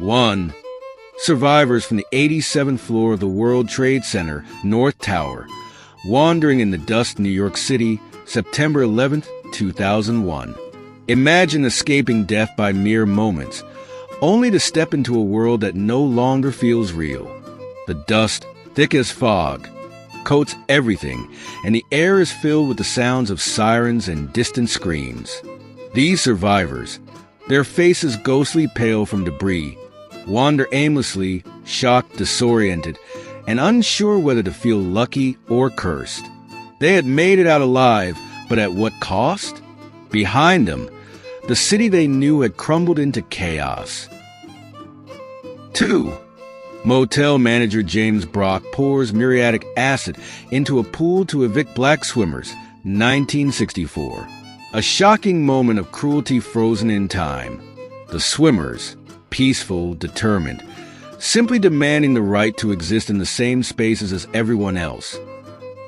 1. Survivors from the 87th floor of the World Trade Center, North Tower, wandering in the dust, New York City, September 11th, 2001. Imagine escaping death by mere moments, only to step into a world that no longer feels real. The dust, thick as fog, coats everything, and the air is filled with the sounds of sirens and distant screams. These survivors, their faces ghostly pale from debris, wander aimlessly, shocked, disoriented, and unsure whether to feel lucky or cursed. They had made it out alive, but at what cost? Behind them, the city they knew had crumbled into chaos. 2. Motel manager James Brock pours muriatic acid into a pool to evict black swimmers, 1964. A shocking moment of cruelty frozen in time. The swimmers, peaceful, determined, simply demanding the right to exist in the same spaces as everyone else,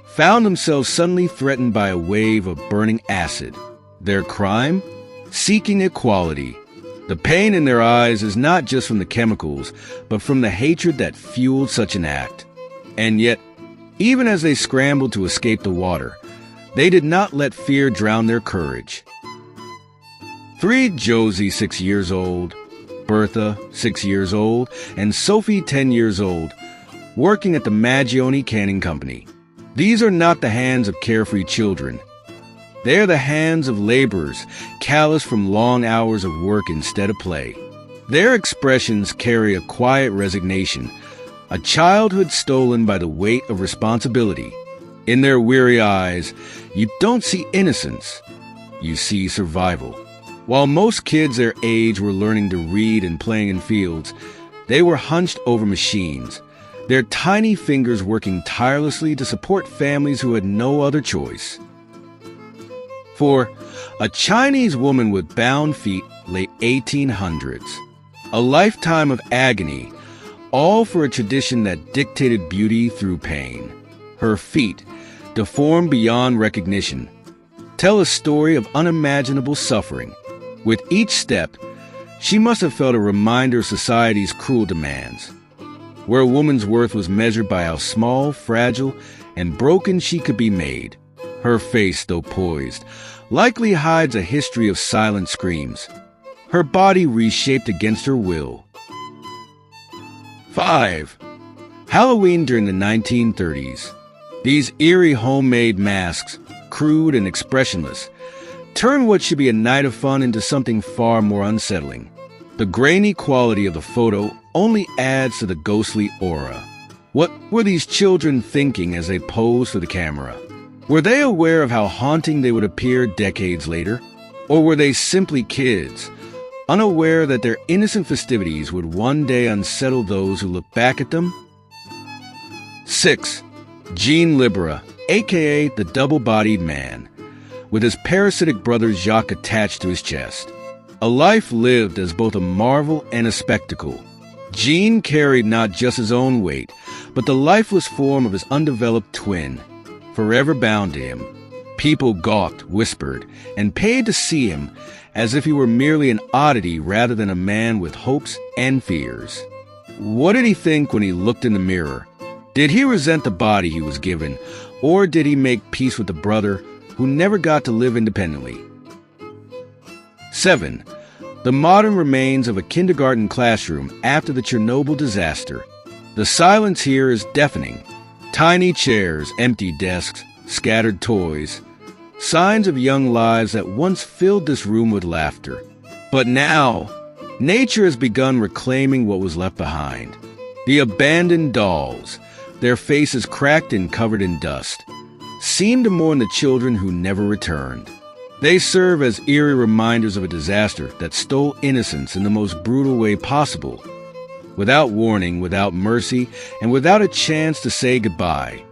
found themselves suddenly threatened by a wave of burning acid. Their crime? Seeking equality. The pain in their eyes is not just from the chemicals, but from the hatred that fueled such an act. And yet, even as they scrambled to escape the water, they did not let fear drown their courage. 3. Josie, 6 years old, Bertha, 6 years old, and Sophie, 10 years old, working at the Maggioni Canning Company. These are not the hands of carefree children. They are the hands of laborers, callous from long hours of work instead of play. Their expressions carry a quiet resignation, a childhood stolen by the weight of responsibility. In their weary eyes, you don't see innocence, you see survival. While most kids their age were learning to read and playing in fields, they were hunched over machines, their tiny fingers working tirelessly to support families who had no other choice. 4. A Chinese woman with bound feet, late 1800s. A lifetime of agony, all for a tradition that dictated beauty through pain. Her feet, deformed beyond recognition, tell a story of unimaginable suffering. With each step, she must have felt a reminder of society's cruel demands, where a woman's worth was measured by how small, fragile, and broken she could be made. Her face, though poised, likely hides a history of silent screams, her body reshaped against her will. 5. Halloween during the 1930s. These eerie homemade masks, crude and expressionless, turn what should be a night of fun into something far more unsettling. The grainy quality of the photo only adds to the ghostly aura. What were these children thinking as they posed for the camera? Were they aware of how haunting they would appear decades later? Or were they simply kids, unaware that their innocent festivities would one day unsettle those who look back at them? 6. Jean Libera, a.k.a. the double-bodied man, with his parasitic brother Jacques attached to his chest. A life lived as both a marvel and a spectacle. Jean carried not just his own weight, but the lifeless form of his undeveloped twin, forever bound to him. People gawked, whispered, and paid to see him as if he were merely an oddity rather than a man with hopes and fears. What did he think when he looked in the mirror? Did he resent the body he was given, or did he make peace with the brother who never got to live independently? 7. The modern remains of a kindergarten classroom after the Chernobyl disaster. The silence here is deafening. Tiny chairs, empty desks, scattered toys. Signs of young lives that once filled this room with laughter. But now, nature has begun reclaiming what was left behind. The abandoned dolls, their faces cracked and covered in dust, seem to mourn the children who never returned. They serve as eerie reminders of a disaster that stole innocence in the most brutal way possible, without warning, without mercy, and without a chance to say goodbye.